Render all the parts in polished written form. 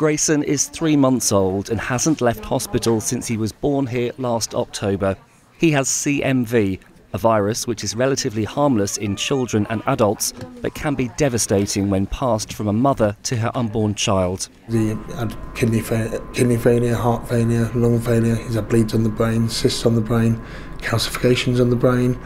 Grayson is 3 months old and hasn't left hospital since he was born here last October. He has CMV, a virus which is relatively harmless in children and adults, but can be devastating when passed from a mother to her unborn child. He had kidney failure, heart failure, lung failure. He's had bleeds on the brain, cysts on the brain, calcifications on the brain,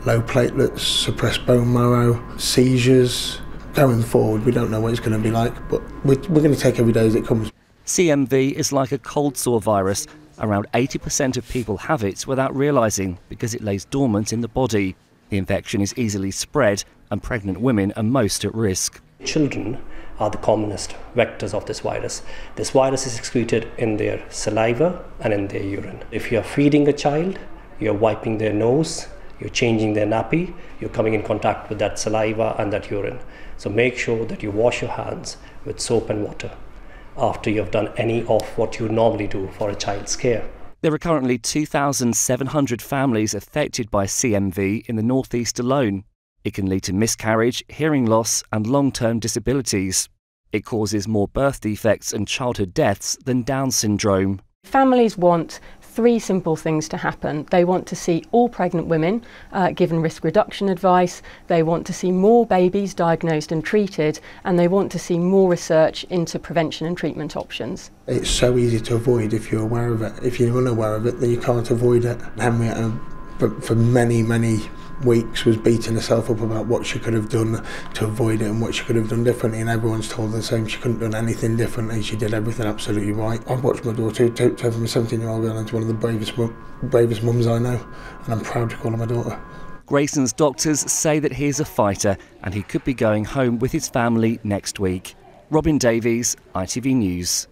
low platelets, suppressed bone marrow, seizures. Going forward, we don't know what it's going to be like, but we're going to take every day as it comes. CMV is like a cold sore virus. Around 80% of people have it without realising because it lays dormant in the body. The infection is easily spread and pregnant women are most at risk. Children are the commonest vectors of this virus. This virus is excreted in their saliva and in their urine. If you are feeding a child, you're wiping their nose, you're changing their nappy, you're coming in contact with that saliva and that urine. So make sure that you wash your hands with soap and water after you've done any of what you normally do for a child's care. There are currently 2,700 families affected by CMV in the northeast alone. It can lead to miscarriage, hearing loss and long-term disabilities. It causes more birth defects and childhood deaths than Down syndrome. Families want 3 simple things to happen. They want to see all pregnant women given risk reduction advice, they want to see more babies diagnosed and treated, and they want to see more research into prevention and treatment options. It's so easy to avoid if you're aware of it. If you're unaware of it, then you can't avoid it. Henrietta, for many weeks, was beating herself up about what she could have done to avoid it and what she could have done differently, and everyone's told her the same. She couldn't have done anything differently. She did everything absolutely right. I've watched my daughter turn from a 17-year-old girl into one of the bravest mums I know, and I'm proud to call her my daughter. Grayson's doctors say that he is a fighter and he could be going home with his family next week. Robin Davies, ITV News.